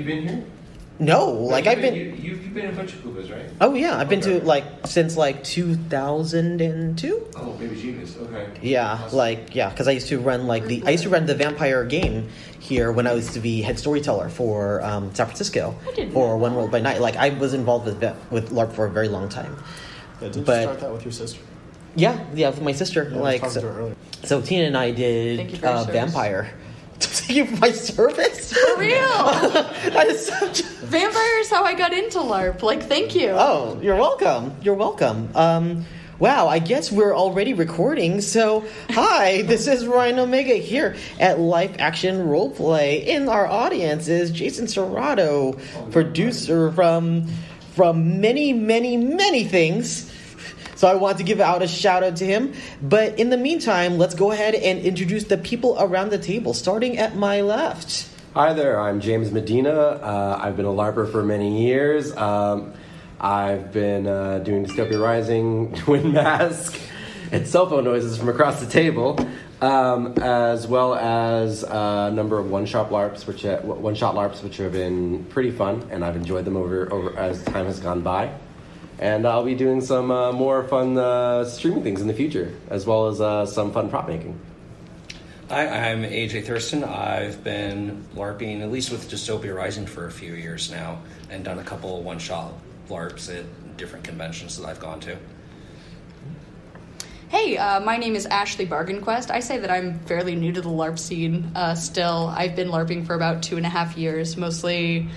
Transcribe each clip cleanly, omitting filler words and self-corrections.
you been here? No, I've been. You've been in a bunch of Kubas, right? Oh yeah, I've been to since 2002. Oh, baby genius. Okay. Yeah, awesome. because I used to run the vampire game here when I used to be head storyteller for San Francisco for One World by Night. I was involved with LARP for a very long time. Yeah, didn't you start that with your sister? Yeah, with my sister. So Tina and I did Vampire. Thank you for my service. For real. That is such. Vampire is how I got into LARP. Thank you. Oh, you're welcome. You're welcome. Wow, I guess we're already recording. So, hi, this is Ryan Omega here at Life Action Roleplay. In our audience is Jason Serrato, producer from many, many, many things. So I want to give out a shout out to him. But in the meantime, let's go ahead and introduce the people around the table, starting at my left. Hi there, I'm James Medina. I've been a LARPer for many years. I've been doing Dystopia Rising, Twin Mask, and cell phone noises from across the table, as well as a number of one-shot LARPs, which have been pretty fun, and I've enjoyed them over as time has gone by. And I'll be doing some more fun streaming things in the future, as well as some fun prop making. Hi, I'm AJ Thurston. I've been LARPing, at least with Dystopia Rising, for a few years now, and done a couple of one-shot LARPs at different conventions that I've gone to. Hey, my name is Ashley Bargenquast. I say that I'm fairly new to the LARP scene still. I've been LARPing for about 2.5 years, mostly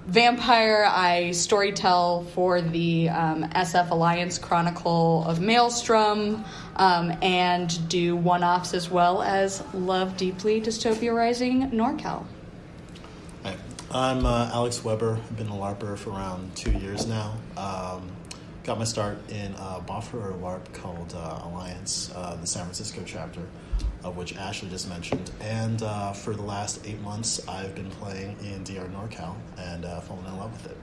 Vampire. I storytell for the SF Alliance Chronicle of Maelstrom, and do one-offs as well as love deeply Dystopia Rising NorCal. Hi, I'm Alex Weber. I've been a LARPer for around 2 years now. Got my start in a buffer LARP called Alliance, the San Francisco chapter, of which Ashley just mentioned. And for the last 8 months, I've been playing in DR NorCal and fallen in love with it.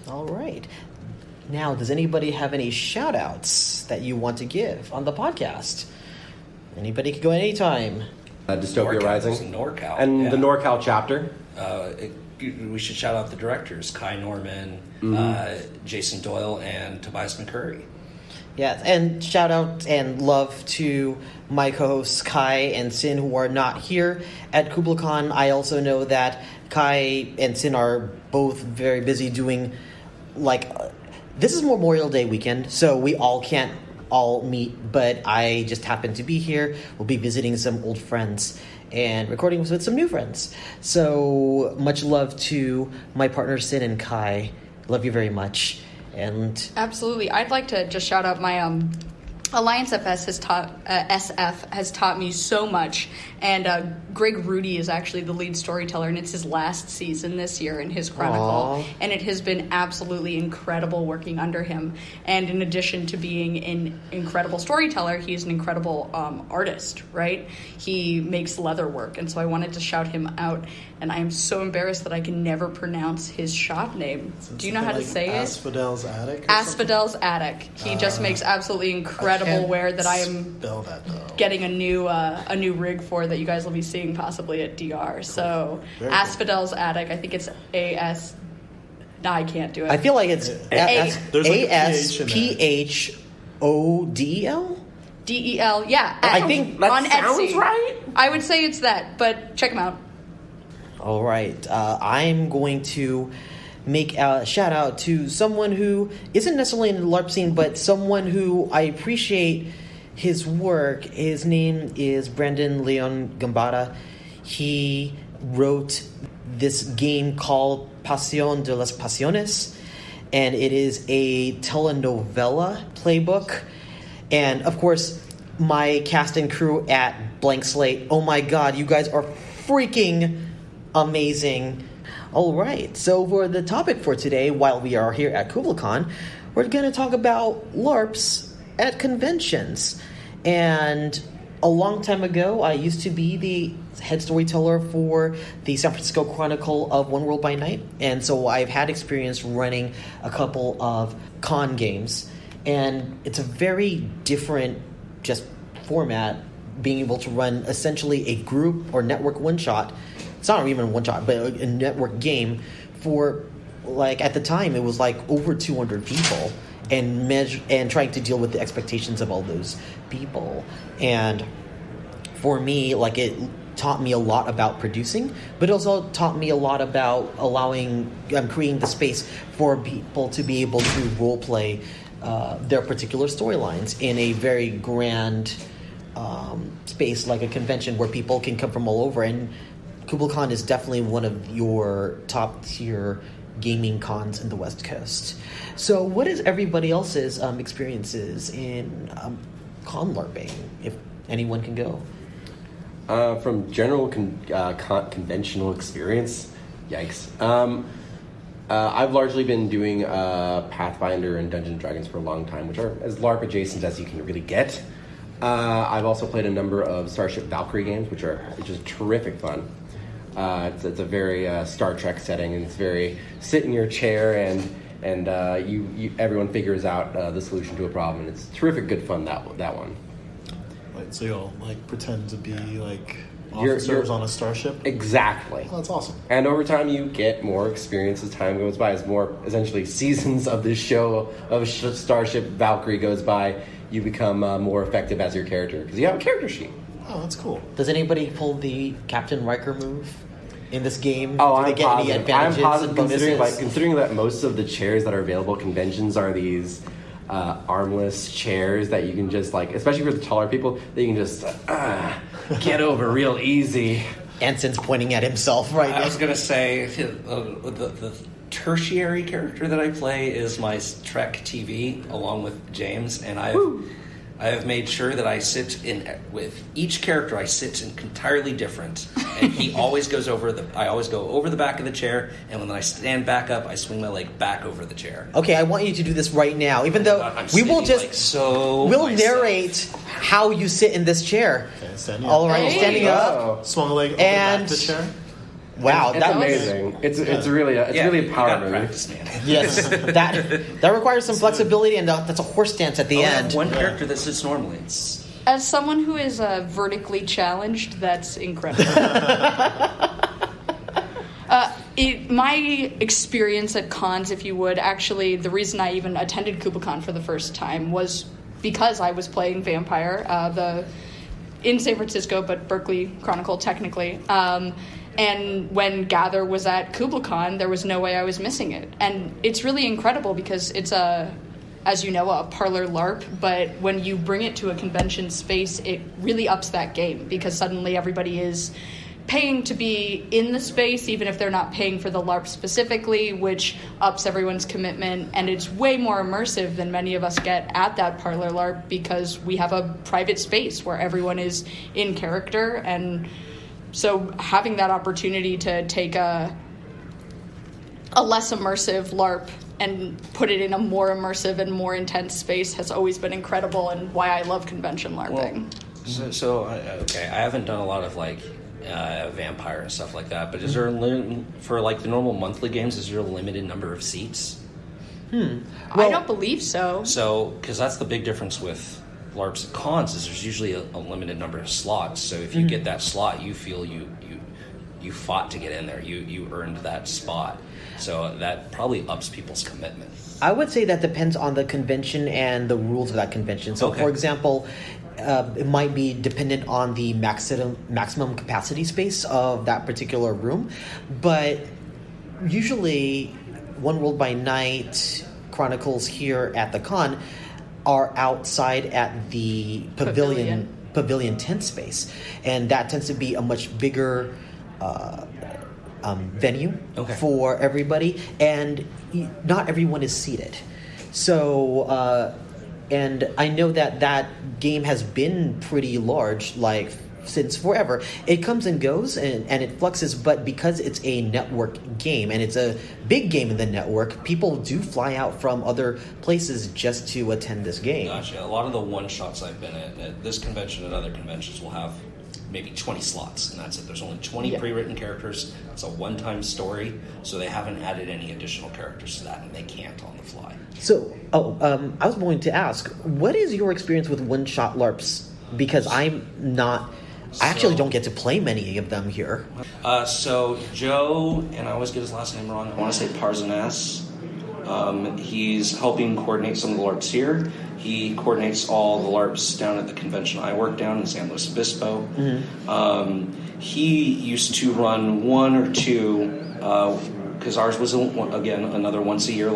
All right. Now, does anybody have any shout-outs that you want to give on the podcast? Anybody can go anytime. Dystopia Rising. NorCal. And the NorCal chapter. We should shout out the directors, Kai Norman, Jason Doyle, and Tobias McCurry. Yeah, and shout out and love to my co-hosts Kai and Sin, who are not here at Kublacon. I also know that Kai and Sin are both very busy doing, this is Memorial Day weekend, so we all can't all meet, but I just happen to be here. We'll be visiting some old friends and recording with some new friends. So much love to my partners Sin and Kai. Love you very much. And absolutely, I'd like to just shout out my Alliance FS SF has taught me so much, and Greg Rudy is actually the lead storyteller, and it's his last season this year in his chronicle. Aww. And it has been absolutely incredible working under him. And in addition to being an incredible storyteller, he's an incredible artist, right? He makes leather work, and so I wanted to shout him out. And I am so embarrassed that I can never pronounce his shop name. Do you know how to say it? Asphodel's Attic? Asphodel's Attic. He just makes absolutely incredible wear that I am getting a new rig for that you guys will be seeing possibly at DR. Cool. So Asphodel's Attic. I think it's A-S... No, I can't do it. I feel like it's A-S-P-H-O-D-E-L? D-E-L, yeah. I think that on sounds Etsy. right. I would say it's that, but check him out. All right. I'm going to make a shout out to someone who isn't necessarily in the LARP scene, but someone who I appreciate his work. His name is Brandon Leon Gambara. He wrote this game called Pasión de las Pasiones, and it is a telenovela playbook. And of course, my cast and crew at Blank Slate. Oh my God, you guys are freaking amazing. All right, so for the topic for today, while we are here at Kublacon, we're going to talk about LARPs at conventions. And a long time ago, I used to be the head storyteller for the San Francisco Chronicle of One World by Night, and so I've had experience running a couple of con games, and it's a very different just format, being able to run essentially a group or network one-shot it's not even a one shot, but a network game for like at the time it was like over 200 people and trying to deal with the expectations of all those people. And for me, like it taught me a lot about producing, but it also taught me a lot about creating the space for people to be able to role play their particular storylines in a very grand space like a convention where people can come from all over. And Kublacon is definitely one of your top tier gaming cons in the West Coast. So what is everybody else's experiences in con LARPing, if anyone can go? From general conventional experience, yikes. I've largely been doing Pathfinder and Dungeons & Dragons for a long time, which are as LARP adjacent as you can really get. I've also played a number of Starship Valkyrie games, which is terrific fun. It's a very Star Trek setting, and it's very sit in your chair and you everyone figures out the solution to a problem, and it's terrific good fun that one. Right, so you'll like pretend to be like officers on a starship? Exactly. Oh, that's awesome. And over time you get more experience as time goes by, as more essentially seasons of this show of Starship Valkyrie goes by, you become more effective as your character because you have a character sheet. Oh, that's cool. Does anybody pull the Captain Riker move in this game? Oh, Do they I'm get positive. any advantages I'm positive and bonuses? considering that most of the chairs that are available at conventions are these armless chairs that you can just like, especially for the taller people, that you can just get over real easy. Anson's pointing at himself right I now. was going to say the tertiary character that I play is my Trek TV along with James, and I have made sure that I sit in with each character. I sit in entirely different, and he always goes I always go over the back of the chair, and when I stand back up, I swing my leg back over the chair. Okay, I want you to do this right now, even though we will just we'll narrate how you sit in this chair. Okay, standing up. All right, standing up. Swung the leg over And- the back of the chair. Wow, It's that was amazing. It's really a power move. practice, man. yes. that requires some flexibility, and that's a horse dance at the I have end. one character that sits normally. As someone who is vertically challenged, that's incredible. My experience at cons, if you would, actually, the reason I even attended Kublacon for the first time was because I was playing Vampire, in San Francisco, but Berkeley Chronicle technically. And when Gather was at Kublacon, there was no way I was missing it. And it's really incredible because it's as you know, a parlor LARP, but when you bring it to a convention space, it really ups that game because suddenly everybody is paying to be in the space, even if they're not paying for the LARP specifically, which ups everyone's commitment. And it's way more immersive than many of us get at that parlor LARP because we have a private space where everyone is in character. And so having that opportunity to take a less immersive LARP and put it in a more immersive and more intense space has always been incredible and why I love convention LARPing. Okay, I haven't done a lot of like Vampire and stuff like that, but is there for like the normal monthly games, is there a limited number of seats? I don't believe so. So, because that's the big difference with LARPs and cons is there's usually a limited number of slots. So if you get that slot, you feel you fought to get in there. You earned that spot. So that probably ups people's commitment. I would say that depends on the convention and the rules of that convention. So, for example, it might be dependent on the maximum capacity space of that particular room. But usually, One World by Night Chronicles here at the con are outside at the pavilion tent space. And that tends to be a much bigger venue for everybody, and not everyone is seated. So, and I know that game has been pretty large, like since forever. It comes and goes and it fluxes, but because it's a network game and it's a big game in the network, people do fly out from other places just to attend this game. Gotcha. A lot of the one-shots I've been at this convention and other conventions will have maybe 20 slots, and that's it. There's only 20 pre-written characters. It's a one-time story, so they haven't added any additional characters to that, and they can't on the fly. So, I was going to ask, what is your experience with one-shot LARPs? Because I'm not I actually don't get to play many of them here. So Joe, and I always get his last name wrong. I want to say Parzanas. He's helping coordinate some of the LARPs here. He coordinates all the LARPs down at the convention I work down in San Luis Obispo. He used to run one or two, because ours was, again, another once-a-year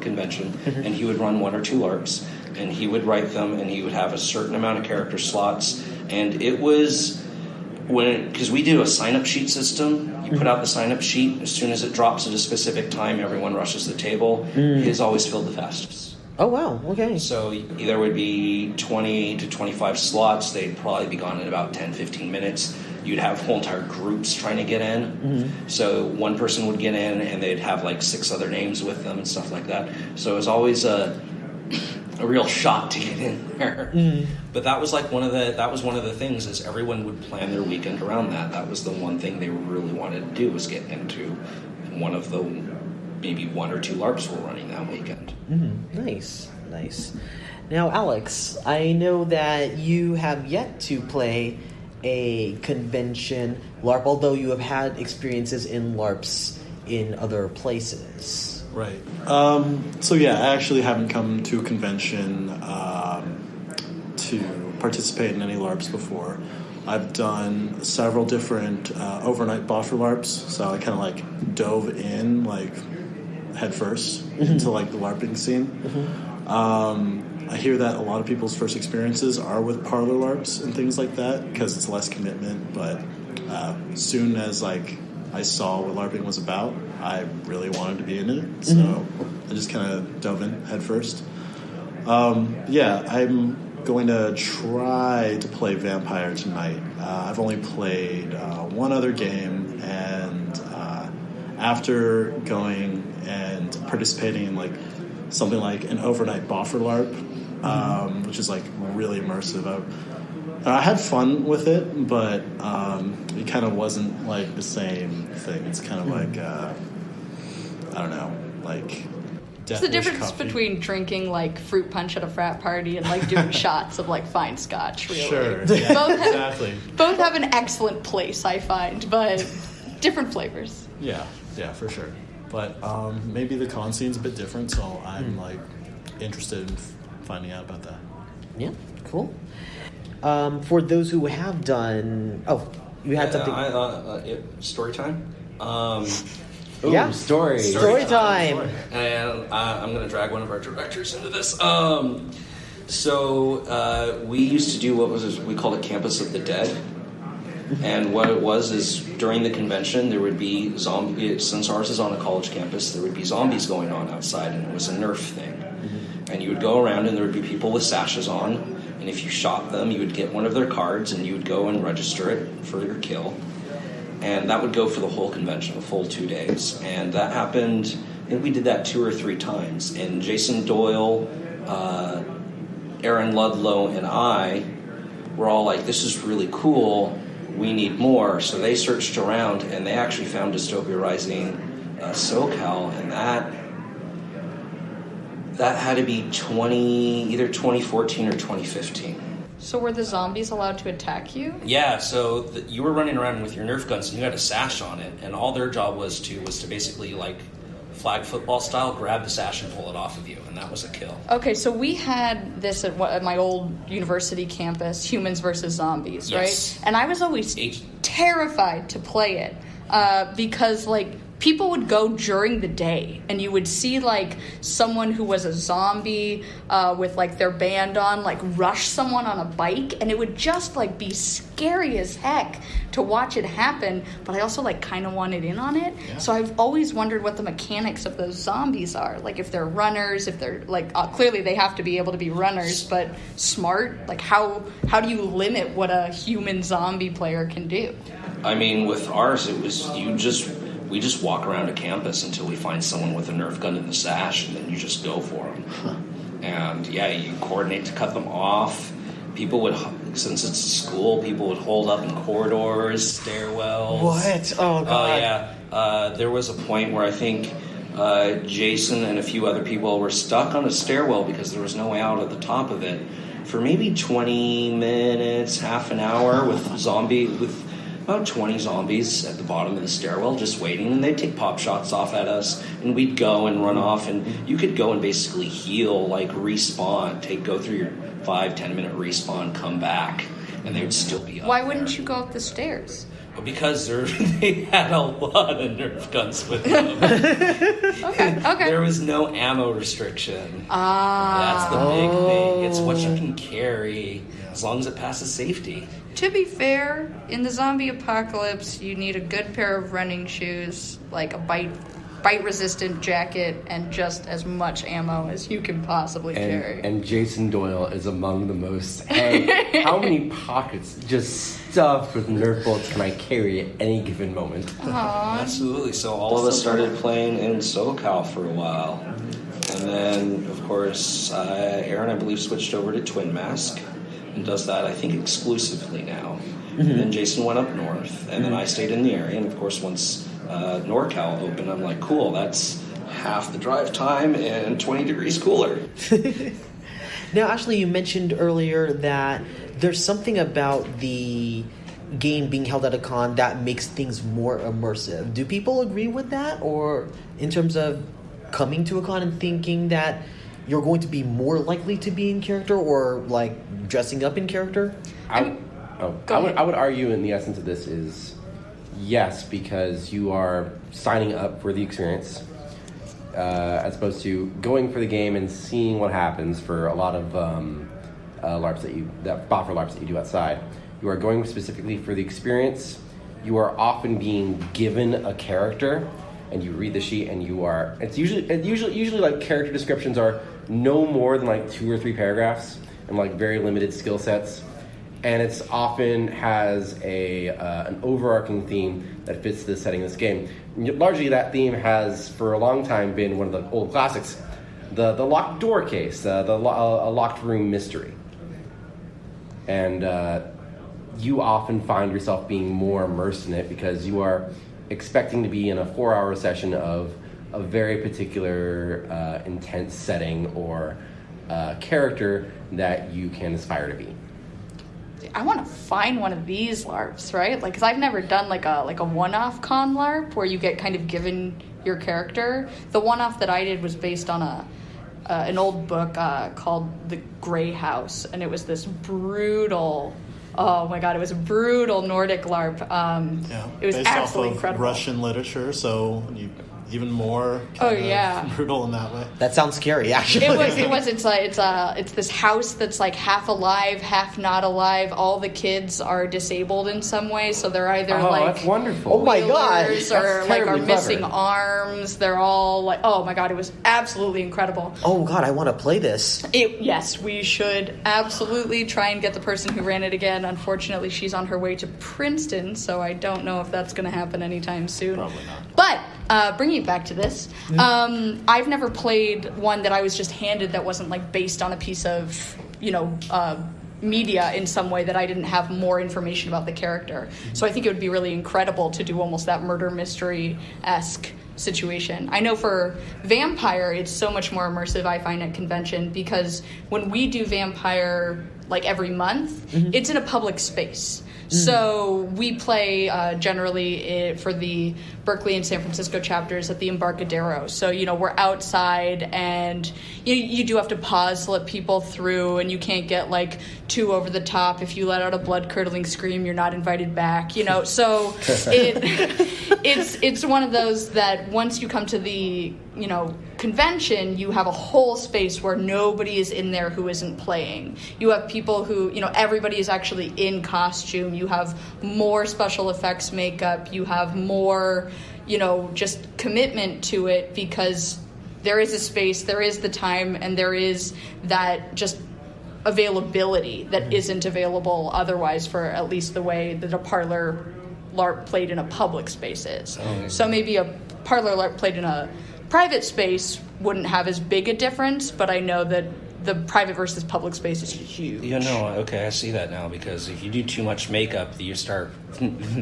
convention, and he would run one or two LARPs, and he would write them, and he would have a certain amount of character slots, and it was... because we do a sign-up sheet system, you put out the sign-up sheet. As soon as it drops at a specific time, everyone rushes the table. His always filled the fastest. Oh, wow. Okay. So there would be 20 to 25 slots. They'd probably be gone in about 10, 15 minutes. You'd have whole entire groups trying to get in. So one person would get in, and they'd have like 6 other names with them and stuff like that. So it was always a real shot to get in there. But that was like one of the things is everyone would plan their weekend around that. That was the one thing they really wanted to do, was get into one of the maybe 1 or 2 LARPs we're running that weekend. Nice. Now, Alex, I know that you have yet to play a convention LARP, although you have had experiences in LARPs in other places. Right. So yeah, I actually haven't come to a convention to participate in any LARPs before. I've done several different overnight boffer LARPs, so I kind of like dove in like head first into like the LARPing scene. I hear that a lot of people's first experiences are with parlor LARPs and things like that because it's less commitment. But soon as like I saw what LARPing was about, I really wanted to be in it, so I just kind of dove in head first. Yeah, I'm going to try to play Vampire tonight. I've only played one other game, and after going and participating in like something like an overnight boffer LARP, which is like really immersive, I had fun with it, but it kind of wasn't like the same thing. It's kind of like I don't know, like it's the difference between drinking like fruit punch at a frat party and like doing shots of like fine scotch. Really, sure, yeah, exactly. Both have an excellent place, I find, but different flavors. Yeah, for sure. But maybe the con scene's a bit different, so I'm like interested in finding out about that. Yeah, cool. For those who have done, you had something. Story time. Yeah, story time. And I'm going to drag one of our directors into this. So we used to do we called it Campus of the Dead. And what it was is during the convention there would be since ours is on a college campus, there would be zombies going on outside, and it was a Nerf thing. And you would go around and there would be people with sashes on, and if you shot them you would get one of their cards and you would go and register it for your kill. And that would go for the whole convention, a full 2 days. And that happened, I think we did that 2 or 3 times. And Jason Doyle, Aaron Ludlow, and I were all like, this is really cool, we need more. So they searched around and they actually found Dystopia Rising SoCal, and that had to be either 2014 or 2015. So were the zombies allowed to attack you? Yeah, so you were running around with your Nerf guns and you had a sash on it, and all their job was to basically like flag football style, grab the sash and pull it off of you, and that was a kill. Okay, so we had this at my old university campus, Humans versus Zombies, yes. Right? And I was always terrified to play it because like people would go during the day and you would see like someone who was a zombie with like their band on like rush someone on a bike, and it would just like be scary as heck to watch it happen, but I also like kind of wanted in on it. Yeah. So I've always wondered what the mechanics of those zombies are, like if they're runners, if they're like clearly they have to be able to be runners, but smart, like how do you limit what a human zombie player can do? I mean, with ours it was we just walk around a campus until we find someone with a Nerf gun in the sash, and then you just go for them. And yeah, you coordinate to cut them off. People would, since it's a school, people would hold up in corridors, stairwells. What? Oh, God. Yeah. There was a point where I think Jason and a few other people were stuck on a stairwell because there was no way out at the top of it for maybe 20 minutes, half an hour with about 20 zombies at the bottom of the stairwell just waiting, and they'd take pop shots off at us, and we'd go and run off, and you could go and basically heal, like respawn, go through your 5-10 minute respawn, come back, and they would still be up Why there. wouldn't you go up the stairs? Well, because they had a lot of Nerf guns with them. Okay. There was no ammo restriction. Ah. That's the big thing. It's what you can carry as long as it passes safety. To be fair, in the zombie apocalypse, you need a good pair of running shoes, like a bite-resistant jacket, and just as much ammo as you can possibly carry. And Jason Doyle is among the most. Hey, how many pockets just stuffed with Nerf bullets can I carry at any given moment? Aww. Absolutely. So all of us started playing in SoCal for a while. And then, of course, Aaron, I believe, switched over to Twin Mask and does that, I think, exclusively now. Mm-hmm. And then Jason went up north, and then I stayed in the area. And, of course, once NorCal opened, I'm like, cool, that's half the drive time and 20 degrees cooler. Now, actually, you mentioned earlier that there's something about the game being held at a con that makes things more immersive. Do people agree with that? Or in terms of coming to a con and thinking that you're going to be more likely to be in character or, like, dressing up in character? I would argue in the essence of this is yes, because you are signing up for the experience as opposed to going for the game and seeing what happens for a lot of boffer LARPs that you do outside. You are going specifically for the experience. You are often being given a character, and you read the sheet, and it's usually like character descriptions are no more than like 2 or 3 paragraphs and like very limited skill sets. And it's often has an overarching theme that fits the setting of this game. Largely, that theme has, for a long time, been one of the old classics, the locked door case, a locked room mystery. And you often find yourself being more immersed in it because you are expecting to be in a 4-hour session of a very particular intense setting or character that you can aspire to be. I want to find one of these LARPs, right? Like, because I've never done like a one-off con LARP where you get kind of given your character. The one-off that I did was based on an old book called The Grey House, and it was this brutal. Oh my God! It was a brutal Nordic LARP. It was based absolutely off of incredible. Russian literature, so even more. Brutal in that way. That sounds scary, actually. It was. It's this house that's like half alive, half not alive. All the kids are disabled in some way, so they're either that's wonderful. Oh my God, wheelers that's or like are terribly missing clever. arms. They're all like, oh my God! It was absolutely incredible. Oh God, I want to play this. Yes, we should absolutely try and get the person who ran it again. Unfortunately, she's on her way to Princeton, so I don't know if that's going to happen anytime soon. Probably not. But bringing it back to this, I've never played one that I was just handed that wasn't like based on a piece of, media in some way that I didn't have more information about the character. So I think it would be really incredible to do almost that murder mystery-esque situation. I know for Vampire, it's so much more immersive, I find, at convention, because when we do Vampire like every month, it's in a public space. So we play generally for the Berkeley and San Francisco chapters at the Embarcadero. So, we're outside, and you do have to pause to let people through, and you can't get like too over the top. If you let out a blood-curdling scream, you're not invited back. So it's one of those that once you come to the convention, you have a whole space where nobody is in there who isn't playing. You have people who, everybody is actually in costume. You have more special effects makeup. You have more, just commitment to it, because there is a space, there is the time, and there is that just availability that isn't available otherwise, for at least the way that a parlor LARP played in a public space is. So maybe a parlor LARP played in a private space wouldn't have as big a difference, but I know that the private versus public space is huge. Okay, I see that now, because if you do too much makeup, you start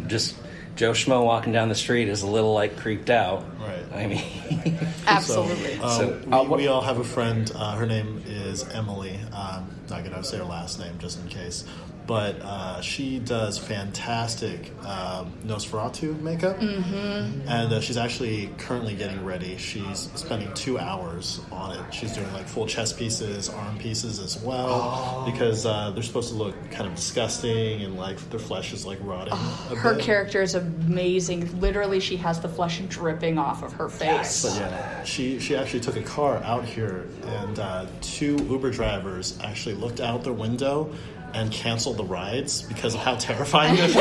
just Joe Schmo walking down the street is a little like creeped out. Right. I mean, Absolutely. We all have a friend. Her name is Emily. not going to say her last name just in case. But she does fantastic Nosferatu makeup. Mm-hmm. And she's actually currently getting ready. She's spending 2 hours on it. She's doing like full chest pieces, arm pieces as well. Because they're supposed to look kind of disgusting and like their flesh is like rotting a her bit. character is amazing. Literally, she has the flesh dripping off of her face. But yeah, she actually took a car out here, and 2 Uber drivers actually looked out their window and canceled the rides because of how terrifying this is.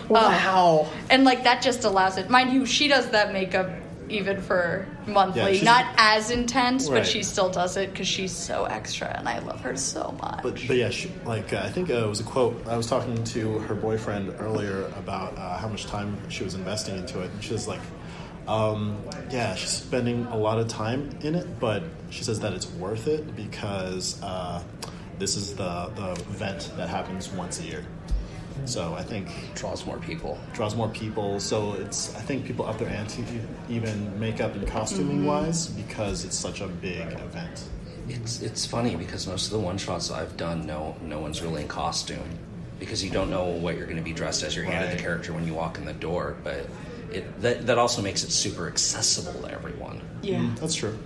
Wow. And like that just allows it. Mind you, she does that makeup even for monthly. Yeah, Not as intense, Right. but she still does it because she's so extra, and I love her so much. But yeah, she, like I think it was a quote. I was talking to her boyfriend earlier about how much time she was investing into it, and she was like, yeah, she's spending a lot of time in it, but she says that it's worth it because this is the event that happens once a year. So I think Draws more people. So it's, I think people up their ante even makeup and costuming wise because it's such a big event. It's funny because most of the one shots I've done, no one's really in costume because you don't know what you're going to be dressed as. You're handed the character when you walk in the door, but that also makes it super accessible to everyone. Yeah. That's true.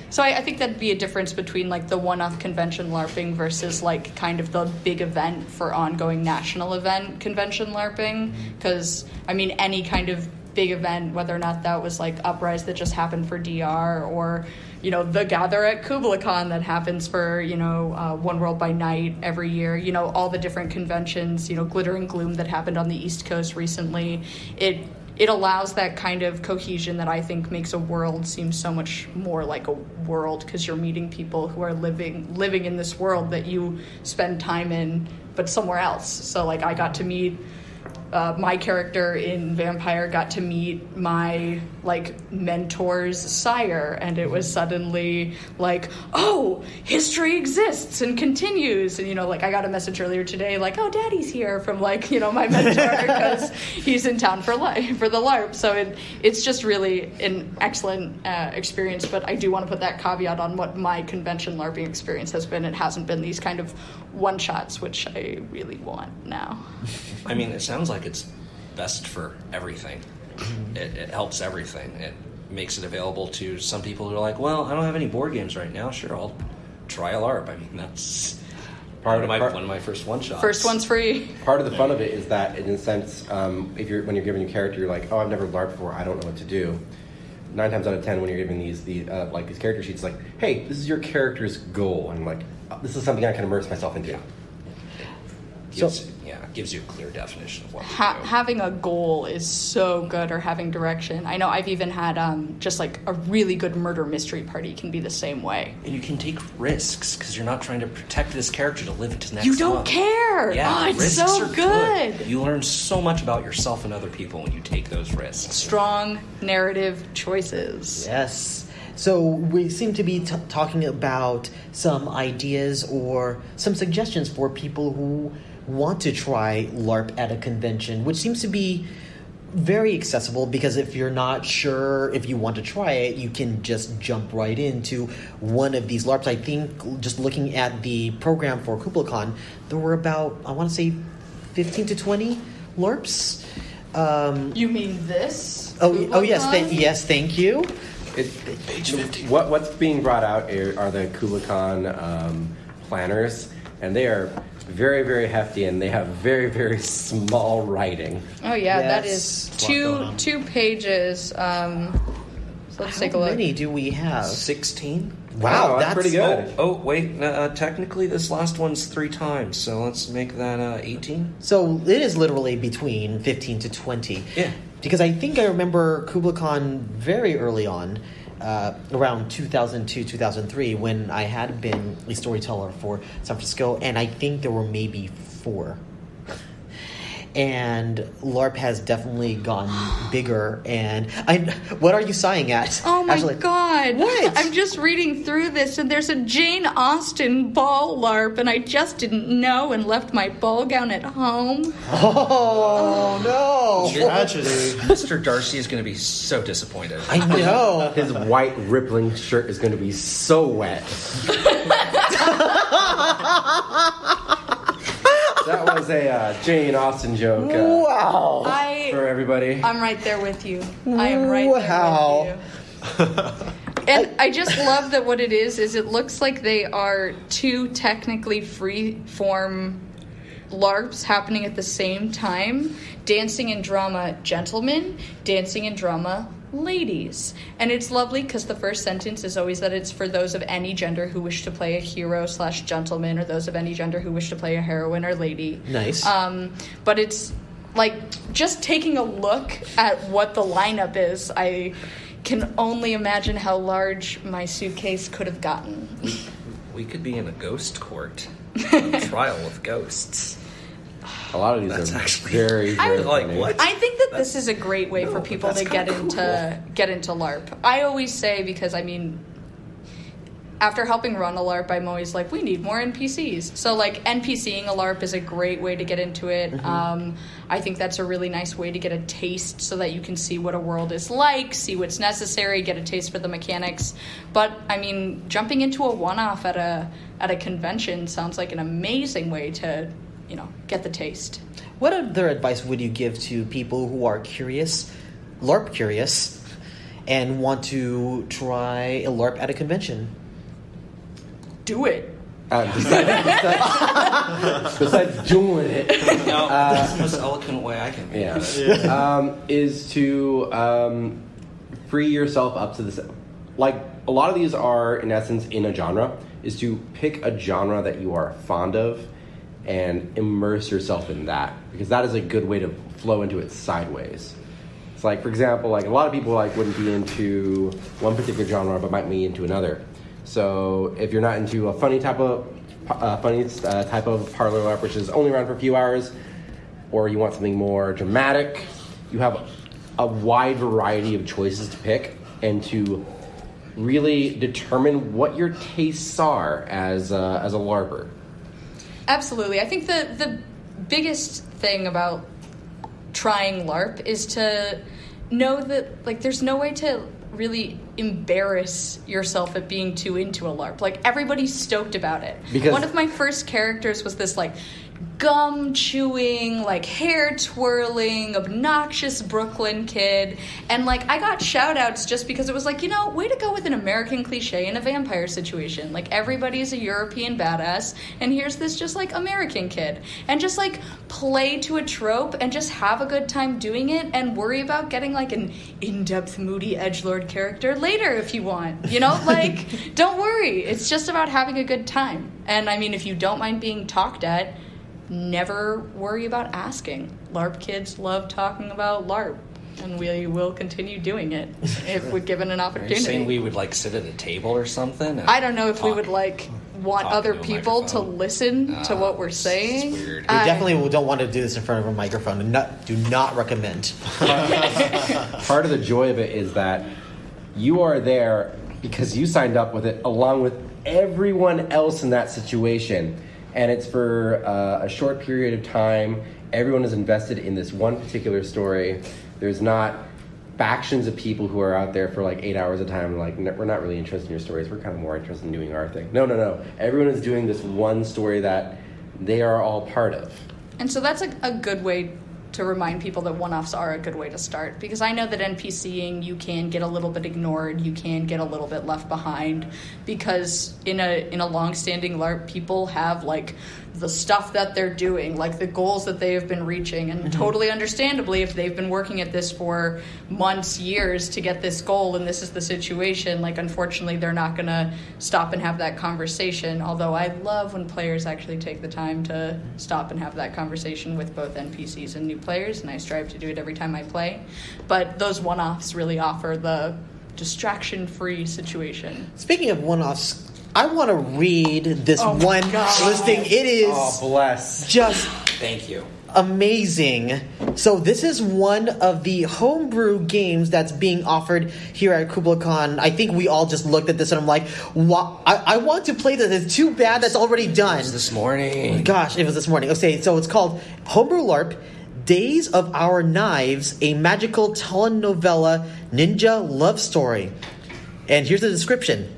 So I think that'd be a difference between like the one-off convention LARPing versus like kind of the big event for ongoing national event convention LARPing. Because I mean, any kind of big event, whether or not that was like Uprise that just happened for DR, or the Gather at Kublacon that happens for One World by Night every year. All the different conventions. Glitter and Gloom that happened on the East Coast recently. It allows that kind of cohesion that I think makes a world seem so much more like a world because you're meeting people who are living in this world that you spend time in, but somewhere else. So like I got to meet my character in Vampire, got to meet my like mentor's sire, and it was suddenly like, oh, history exists and continues. And like I got a message earlier today like, oh, Daddy's here from like my mentor because he's in town for the LARP. So it's just really an excellent experience. But I do want to put that caveat on what my convention LARPing experience has been. It hasn't been these kind of one shots, which I really want now. I mean, it sounds like it's best for everything. It helps everything. It makes it available to some people who are like, well, I don't have any board games right now. Sure, I'll try a LARP. I mean, that's one of my first one-shots. First one's free. Part of the fun of it is that, in a sense, when you're giving your character, you're like, oh, I've never LARPed before, I don't know what to do. 9 times out of 10, when you're giving these character sheets, like, hey, this is your character's goal, and like, this is something I can immerse myself into. Gives you a clear definition of what to do. Having a goal is so good, or having direction. I know I've even had just like a really good murder mystery party can be the same way. And you can take risks because you're not trying to protect this character to live to next You don't month. care. Yeah, it's risks so are good. You learn so much about yourself and other people when you take those risks. Strong narrative choices. Yes. So we seem to be talking about some ideas or some suggestions for people who want to try LARP at a convention, which seems to be very accessible because if you're not sure if you want to try it, you can just jump right into one of these LARPs. I think just looking at the program for Kublacon, there were about, I want to say, 15 to 20 LARPs. You mean this? Oh yes, thank you. Page 50. What's being brought out are the Kublacon planners, and they are very, very hefty, and they have very, very small writing. Oh yeah, that Yes. is two pages. So let's take a look. How many do we have? 16? Wow, that's pretty good. Oh, wait. Technically, this last one's 3 times, so let's make that 18. So it is literally between 15 to 20. Yeah. Because I think I remember Kublacon very early on, around 2002, 2003, when I had been a storyteller for San Francisco, and I think there were maybe 4. and LARP has definitely gotten bigger. And what are you sighing at? Oh my Ashley? god! What? I'm just reading through this, and there's a Jane Austen ball LARP, and I just didn't know and left my ball gown at home. Oh no! Tragedy. Mr. Darcy is going to be so disappointed. I know. His white rippling shirt is going to be so wet. That was a Jane Austen joke Wow. for everybody. I'm right there with you. I am right Wow. there with you. And I just love that what it is it looks like they are two technically free-form LARPs happening at the same time. Dancing and drama gentlemen, dancing and drama ladies. And it's lovely because the first sentence is always that it's for those of any gender who wish to play a hero/gentleman, or those of any gender who wish to play a heroine or lady. Nice. But it's like just taking a look at what the lineup is, I can only imagine how large my suitcase could have gotten. We could be in a ghost court. Trial of ghosts. A lot of these That's are actually- very, I very was like, funny. what? I think that this is a great way for people to get into LARP. I always say, because I mean, after helping run a LARP, I'm always like, we need more NPCs. So like NPCing a LARP is a great way to get into it. Mm-hmm. I think that's a really nice way to get a taste so that you can see what a world is like, see what's necessary, get a taste for the mechanics. But I mean, jumping into a one-off at a convention sounds like an amazing way to, get the taste. What other advice would you give to people who are curious, LARP curious, and want to try a LARP at a convention? Do it. Besides doing it, No, that's the most eloquent way I can be. is to free yourself up to this. Like, a lot of these are, in essence, in a genre, is to pick a genre that you are fond of and immerse yourself in that, because that is a good way to flow into it sideways. It's like, for example, like a lot of people wouldn't be into one particular genre but might be into another. So if you're not into a funny type of parlor LARP, which is only around for a few hours, or you want something more dramatic, you have a wide variety of choices to pick and to really determine what your tastes are as a LARPer. Absolutely. I think the biggest thing about trying LARP is to know that, like, there's no way to really embarrass yourself at being too into a LARP. Like, everybody's stoked about it. Because one of my first characters was this, like, gum chewing, like hair twirling, obnoxious Brooklyn kid, and like I got shout outs just because it was like, way to go with an American cliche in a vampire situation. Like, everybody's a European badass, and here's this just like American kid, and just like play to a trope and just have a good time doing it, and worry about getting like an in-depth moody edgelord character later if you want. Like, don't worry, it's just about having a good time. And I mean, if you don't mind being talked at, never worry about asking. LARP kids love talking about LARP, and we will continue doing it if we're given an Are opportunity. you saying we would like sit at a table or something? and I don't know if we talk- would want talk other into a people to microphone? listen to what we're It's saying. weird. We definitely don't want to do this in front of a microphone, and do not recommend. Part of the joy of it is that you are there because you signed up with it along with everyone else in that situation. And it's for a short period of time. Everyone is invested in this one particular story. There's not factions of people who are out there for like 8 hours at a time, like, we're not really interested in your stories. We're kind of more interested in doing our thing. No. Everyone is doing this one story that they are all part of. And so that's a good way to remind people that one-offs are a good way to start, because I know that NPCing, you can get a little bit ignored, you can get a little bit left behind, because in a long-standing LARP, people have like the stuff that they're doing, like the goals that they have been reaching, and totally understandably, if they've been working at this for months, years to get this goal, and this is the situation, like, unfortunately they're not gonna stop and have that conversation. Although I love when players actually take the time to stop and have that conversation with both NPCs and new players, and I strive to do it every time I play. But those one-offs really offer the distraction-free situation. Speaking of one-offs, I want to read this Oh my one God. listing. It is Oh, bless. just Thank you. amazing. So this is one of the homebrew games that's being offered here at Kublacon. I think we all just looked at this and I'm like, I want to play this. It's too bad that's already done. It was this morning. Gosh, it was this morning. Okay, so it's called Homebrew LARP, Days of Our Knives, a magical telenovela ninja love story. And here's the description.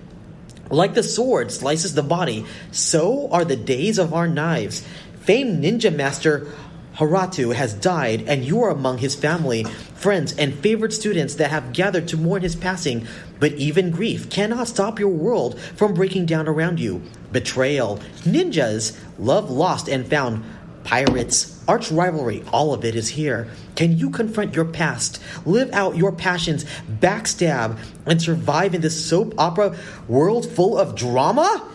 Like the sword slices the body, so are the days of our knives. Famed ninja master Haratu has died, and you are among his family, friends, and favorite students that have gathered to mourn his passing. But even grief cannot stop your world from breaking down around you. Betrayal, ninjas, love lost and found, pirates, arch rivalry, all of it is here. Can you confront your past, live out your passions, backstab, and survive in this soap opera world full of drama?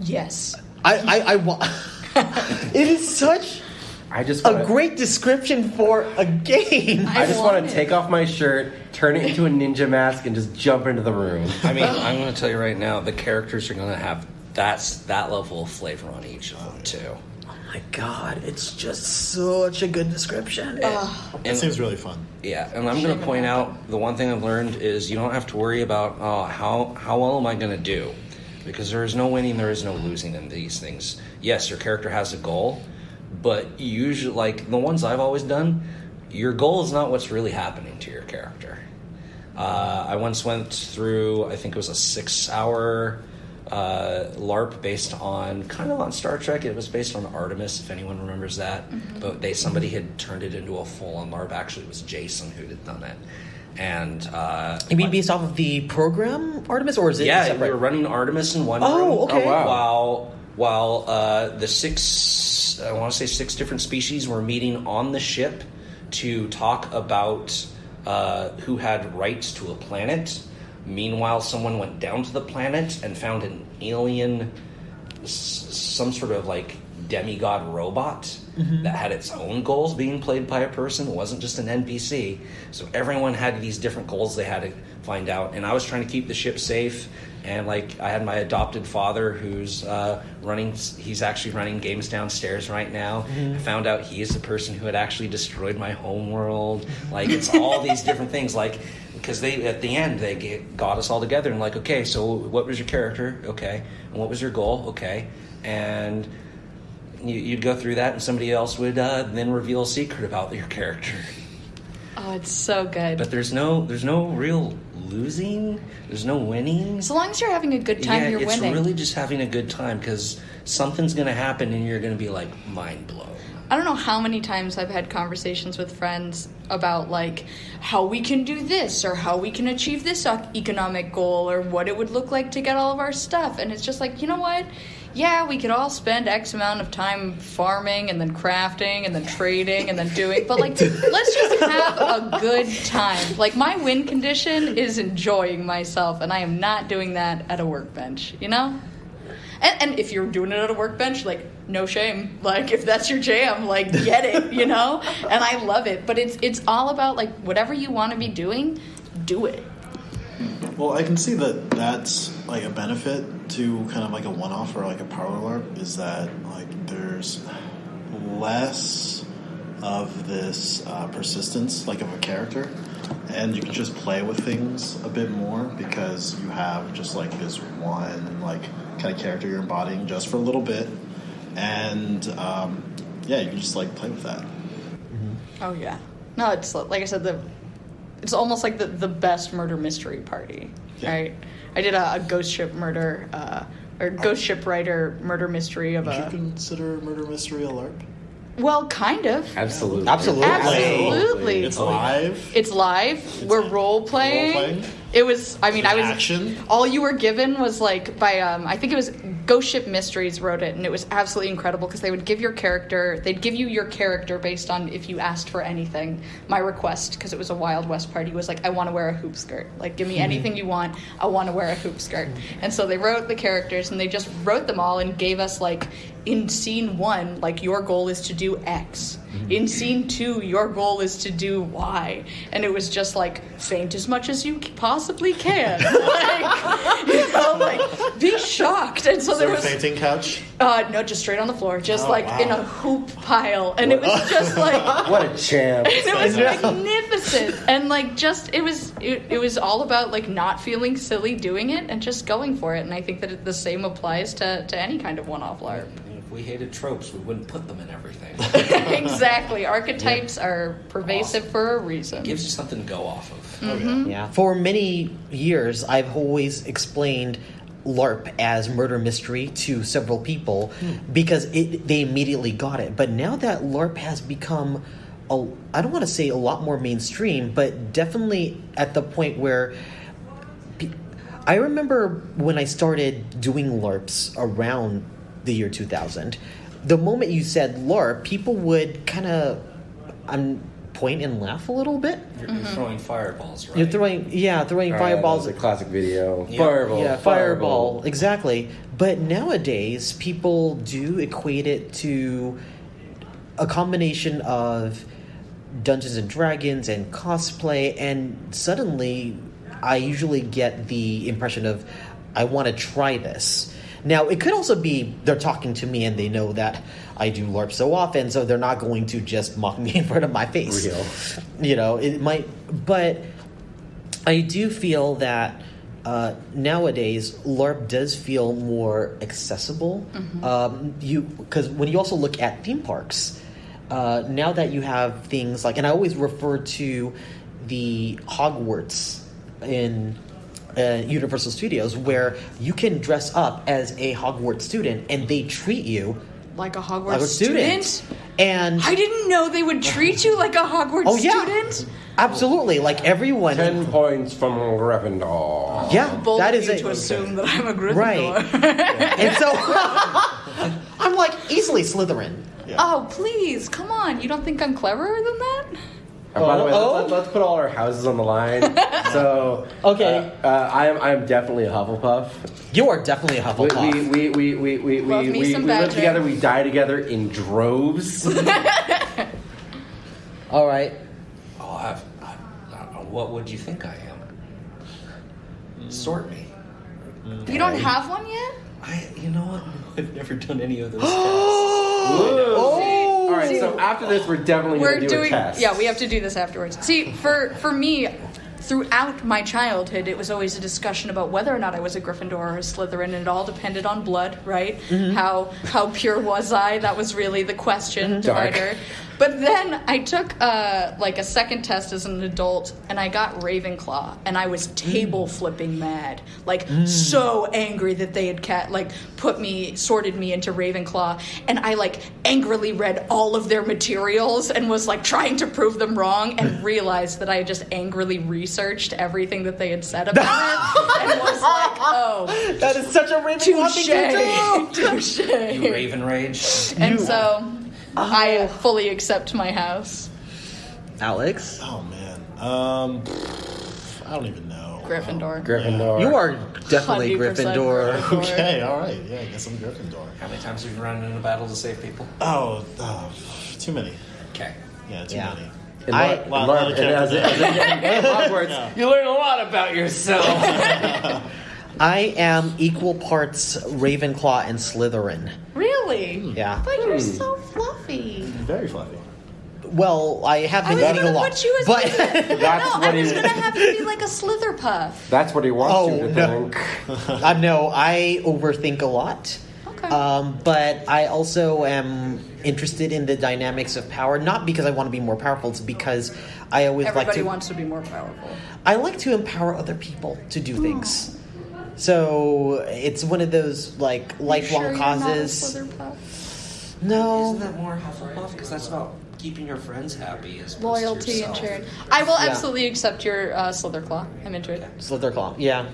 Yes. I want... It is such a great description for a game. I just want to take off my shirt, turn it into a ninja mask, and just jump into the room. I mean, I'm going to tell you right now, the characters are going to have that level of flavor on each of them too. Oh my god, it's just such a good description. It seems really fun. Yeah, and I'm going to point out the one thing I've learned is you don't have to worry about how well am I going to do, because there is no winning, there is no losing in these things. Yes, your character has a goal, but usually, like the ones I've always done, your goal is not what's really happening to your character. I once went through, I think it was a 6-hour LARP based on Star Trek. It was based on Artemis, if anyone remembers that. Mm-hmm. But somebody had turned it into a full-on LARP. Actually, it was Jason who had done it. And you mean based off of the program Artemis, or is it yeah, separate? we were running Artemis in one room. Oh, okay. Oh, wow. While the 6 different species were meeting on the ship to talk about who had rights to a planet. Meanwhile, someone went down to the planet and found an alien, some sort of like demigod robot that had its own goals being played by a person. It wasn't just an NPC. So everyone had these different goals they had to find out. And I was trying to keep the ship safe. And like I had my adopted father who's he's actually running games downstairs right now. I found out he is the person who had actually destroyed my home world. Like it's all these different things. Like because at the end they got us all together and like, okay, so what was your character? Okay, and what was your goal? Okay, and you'd go through that, and somebody else would then reveal a secret about your character. Oh, it's so good. But there's no real losing. There's no winning. As long as you're having a good time, you're winning. It's really just having a good time because something's going to happen and you're going to be like mind blown. I don't know how many times I've had conversations with friends about like how we can do this or how we can achieve this economic goal or what it would look like to get all of our stuff. And it's just like, you know what? Yeah, we could all spend X amount of time farming and then crafting and then trading and then doing, but like, let's just have a good time. Like my win condition is enjoying myself, and I am not doing that at a workbench, you know? And if you're doing it at a workbench, like, no shame. Like, if that's your jam, like, get it, you know? And I love it. But it's all about, like, whatever you want to be doing, do it. Well, I can see that that's, like, a benefit to kind of, like, a one-off or, like, a parlor LARP is that, like, there's less of this persistence, like, of a character. And you can just play with things a bit more because you have just, like, this one, like, kind of character you're embodying just for a little bit. And, yeah, you can just, like, play with that. Mm-hmm. Oh, yeah. No, it's, like I said, it's almost like the best murder mystery party, right? I did a ghost ship murder, or ghost ship writer murder mystery of Would you consider murder mystery a LARP? Well, kind of. Absolutely. Absolutely. It's live. It's live. We're role playing. It was. I mean, I was. Action. All you were given was like by. I think it was Ghost Ship Mysteries wrote it, and it was absolutely incredible because they would give your character. They'd give you your character based on if you asked for anything. My request, because it was a Wild West party, was like, I want to wear a hoop skirt. Like, give me anything you want. I want to wear a hoop skirt. And so they wrote the characters, and they just wrote them all and gave us like in scene 1, like, your goal is to do X. In scene 2, your goal is to do Y. And it was just like, faint as much as you possibly can. Be shocked. And so Is there there a was fainting couch? no, just straight on the floor, just in a hoop pile. And it was just like, What a champ! it was magnificent. And like, just it was all about like not feeling silly doing it and just going for it. And I think that the same applies to any kind of one-off LARP. If we hated tropes, we wouldn't put them in everything. Exactly. Archetypes are pervasive for a reason. It gives you something to go off of. Mm-hmm. Yeah. For many years, I've always explained LARP as murder mystery to several people because they immediately got it. But now that LARP has become, I don't want to say a lot more mainstream, but definitely at the point where I remember when I started doing LARPs around the year 2000, the moment you said LARP, people would kind of point and laugh a little bit. You're throwing fireballs, right? You're throwing fireballs. That's a classic video. Yeah. Fireball. Yeah, fireball. Exactly. But nowadays, people do equate it to a combination of Dungeons and Dragons and cosplay, and suddenly I usually get the impression of, I want to try this. Now, it could also be they're talking to me and they know that I do LARP so often, so they're not going to just mock me in front of my face. Real. You know, it might, but I do feel that nowadays LARP does feel more accessible. Because when you also look at theme parks, now that you have things like, and I always refer to the Hogwarts in Universal Studios, where you can dress up as a Hogwarts student and they treat you Like a Hogwarts like a student. And I didn't know they would treat you like a Hogwarts student. Absolutely, like everyone. 10 points from Gryffindor. Yeah, Bold that of is you it. to assume that I'm a Gryffindor. Right. And so I'm like easily Slytherin. Yeah. Oh, please, come on. You don't think I'm cleverer than that? By the way, Oh. let's put all our houses on the line. So, Okay. I am definitely a Hufflepuff. You are definitely a Hufflepuff. We Love me some live Badger. together. We die together in droves. All right. Oh, what would you think I am? Sort me. You don't have one yet? You know what? I've never done any of those tests. Oh. All right. So after this, we're definitely going to do a test. Yeah, we have to do this afterwards. See, for me, throughout my childhood, it was always a discussion about whether or not I was a Gryffindor or a Slytherin, and it all depended on blood, right? How pure was I? That was really the question divider. But then I took like a second test as an adult, and I got Ravenclaw, and I was table flipping mad, like so angry that they had sorted me into Ravenclaw, and I like angrily read all of their materials and was like trying to prove them wrong, and realized that I had just angrily researched everything that they had said about it, and was like, oh, That is such a Ravenclaw thing to do. touche. You Raven Rage. And so I fully accept my house. Alex, Oh man. I don't even know. Gryffindor. Gryffindor. you are definitely 100% Gryffindor. Gryffindor. Okay, all right. Yeah, I guess I'm Gryffindor. How many times have you run in a battle to save people? Oh, too many. Okay. Yeah, too Yeah. many. And I- Larp- Well, Larp- another and as Hogwarts, Yeah. you learn a lot about yourself. I am equal parts Ravenclaw and Slytherin. Really? Yeah. But you're so fluffy. Very fluffy. Well, I have I been was eating a gonna lot, put you as but That's I what was he. gonna have you be like a Slitherpuff. That's what he wants Oh, you to no. think. no, I overthink a lot. Okay. But I also am interested in the dynamics of power, not because I want to be more powerful, it's because I always Everybody like to. wants to be more powerful. I like to empower other people to do things. So it's one of those like lifelong Sure you're causes. Not a Slitherpuff? No. Isn't that more Hufflepuff? Because that's about keeping your friends happy as opposed to Loyalty and yourself. charity. I will Yeah. absolutely accept your Slitherclaw. I'm into it. Slitherclaw, yeah.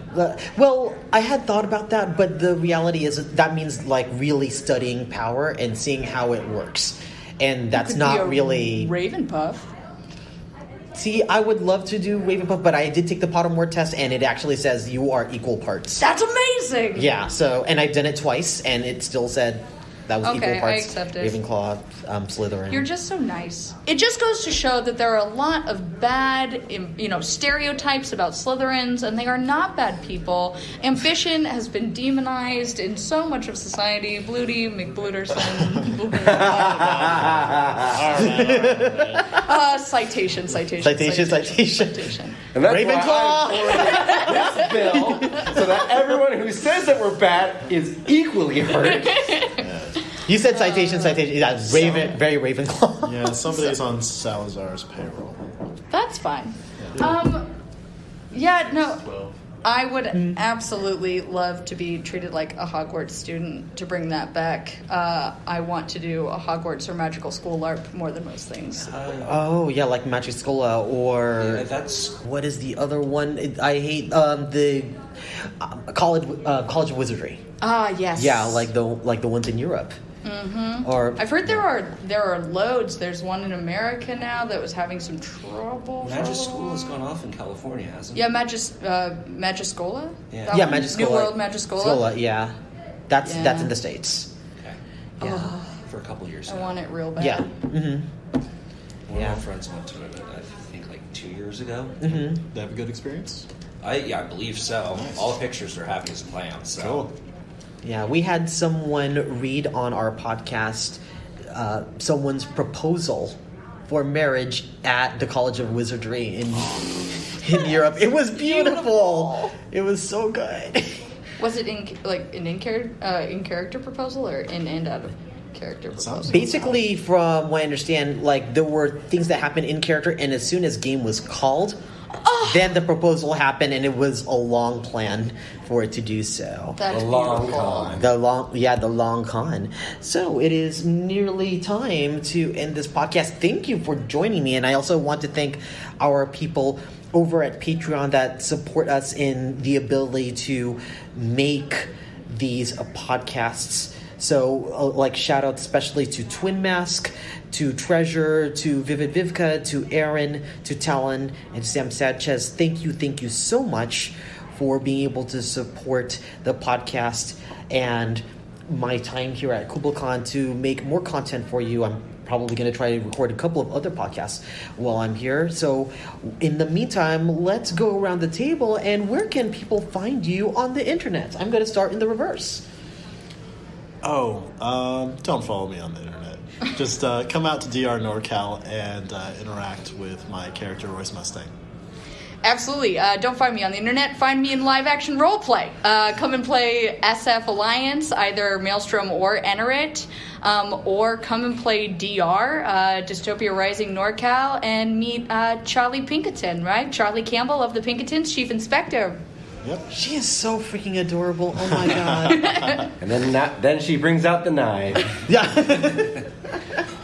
Well, I had thought about that, but the reality is that means like really studying power and seeing how it works, and that's Could be a not really. Ravenpuff. See, I would love to do Ravenpuff, but I did take the Pottermore test, and it actually says you are equal parts. That's amazing. Yeah. So, and I've done it twice, and it still said That was Okay, equal parts I accept it. Ravenclaw, Slytherin. You're just so nice. It just goes to show that there are a lot of bad, stereotypes about Slytherins, and they are not bad people. Ambition has been demonized in so much of society. Bluty, McBluterson. Citation. And that's Ravenclaw! why I'm this bill, so that everyone who says that we're bad is equally hurt. You said citation. Yeah, very Ravenclaw. Yeah, somebody's on Salazar's payroll. That's fine. I would absolutely love to be treated like a Hogwarts student. To bring that back, I want to do a Hogwarts or magical school LARP more than most things. Oh yeah, like Magiscola or that's what is the other one? I hate the College of Wizardry. Yes. Yeah, like the ones in Europe. Mm-hmm. Or I've heard there are loads. There's one in America now that was having some trouble. Magischool has gone off in California, hasn't it? Yeah, Magiscola. Yeah. That yeah, one? Magiscola. New World Magiscola. Yeah, that's in the States. Okay. Yeah. For a couple of years I now. want it real bad. Yeah. Mm-hmm. One of my friends went to it, I think, like 2 years ago. Mm-hmm. They have a good experience? I believe so. Nice. All the pictures are happy as clams. So. Cool. Yeah, we had someone read on our podcast someone's proposal for marriage at the College of Wizardry in Europe. It was beautiful. It was so good. Was it in character proposal or in and out of character proposal? Basically, from what I understand, like there were things that happened in character, and as soon as game was called, then the proposal happened, and it was a long plan for it to do so. That's The long beautiful. con. The long con. So it is nearly time to end this podcast. Thank you for joining me, and I also want to thank our people over at Patreon that support us in the ability to make these podcasts. So, shout out especially to Twin Mask, to Treasure, to Vivid Vivka, to Aaron, to Talon, and Sam Sanchez. Thank you so much for being able to support the podcast and my time here at Kublacon to make more content for you. I'm probably going to try to record a couple of other podcasts while I'm here. So in the meantime, let's go around the table, and where can people find you on the internet? I'm going to start in the reverse. Don't follow me on the internet. Just come out to DR NorCal and interact with my character, Royce Mustang. Absolutely. Don't find me on the internet. Find me in live action roleplay. Come and play SF Alliance, either Maelstrom or Enerit, or come and play DR, Dystopia Rising NorCal, and meet Charlie Pinkerton, right? Charlie Campbell of the Pinkertons, Chief Inspector. Yep. She is so freaking adorable. Oh my god. And then she brings out the knife. Yeah.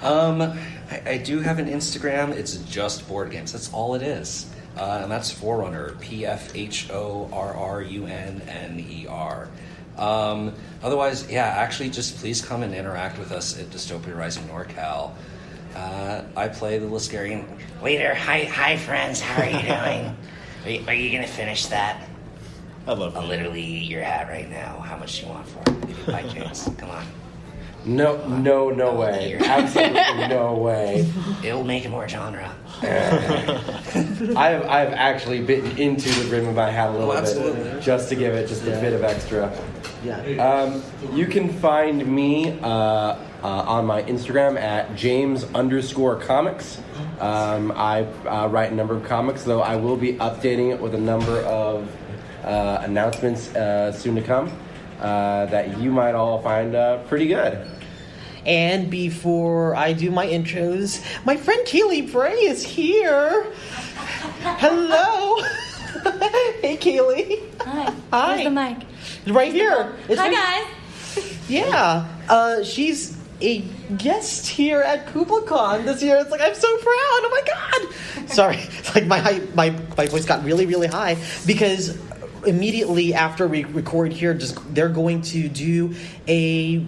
I do have an Instagram. It's just board games. That's all it is. And that's Forerunner, PFHORRUNNER. Otherwise, actually, just please come and interact with us at Dystopia Rising NorCal. I play the Liskarian. Waiter, hi friends, how are you doing? Are you gonna finish that? I love I'll it. literally eat your hat right now. How much do you want for it? If you by chance, come on. No way. Absolutely no way. It'll make it more genre. I've actually bitten into the rim of my hat a little bit absolutely. just to give it just a bit of extra. Yeah. You can find me on my Instagram at James_comics. I write a number of comics, though I will be updating it with a number of announcements soon to come that you might all find pretty good. And before I do my intros, my friend Kaylee Bray is here. Hello. Hey, Kaylee. Hi. Hi. Where's the mic? Right here. It's Hi, right- guys. Yeah. She's a guest here at Kublacon this year. It's like, I'm so proud. Oh my god. Sorry. It's like my voice got really, really high because immediately after we record here, they're going to do a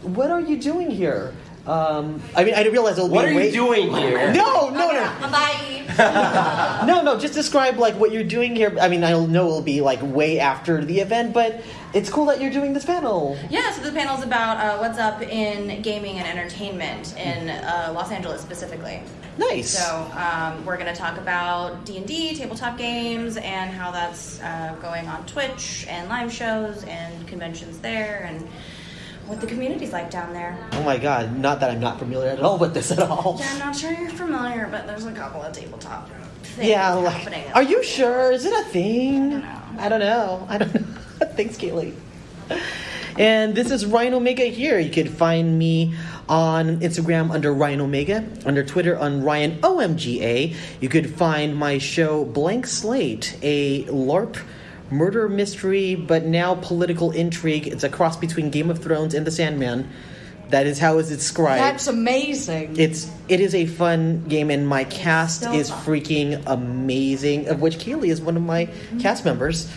what are you doing here? I didn't realize it'll be What are you doing here? No. Bye. No, just describe like what you're doing here. I mean, I know it'll be like way after the event, but it's cool that you're doing this panel. Yeah, so the panel's about what's up in gaming and entertainment in Los Angeles specifically. Nice. So we're going to talk about D&D, tabletop games, and how that's going on Twitch and live shows and conventions there, and what the community's like down there. Oh my god, not that I'm not familiar at all with this at all. Yeah, I'm not sure you're familiar, but there's a couple of tabletop things happening. Are you sure? Is it a thing? I don't know. I don't know. Thanks, Kaylee. And this is Ryan Omega here. You can find me on Instagram under Ryan Omega, under Twitter on Ryan OMGA. You could find my show Blank Slate, a LARP murder mystery, but now political intrigue. It's a cross between Game of Thrones and The Sandman. That is how it's described. That's amazing. It is a fun game, and my cast is freaking amazing, of which Kaylee is one of my cast members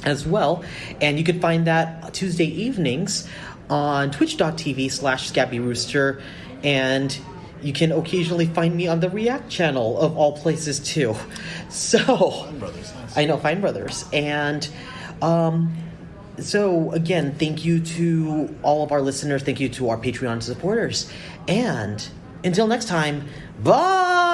as well. And you can find that Tuesday evenings on twitch.tv/ScabbyRooster, and you can occasionally find me on the React channel of all places too. So Fine Brothers, nice. I know, Fine Brothers. And so again, thank you to all of our listeners, thank you to our Patreon supporters, and until next time, bye.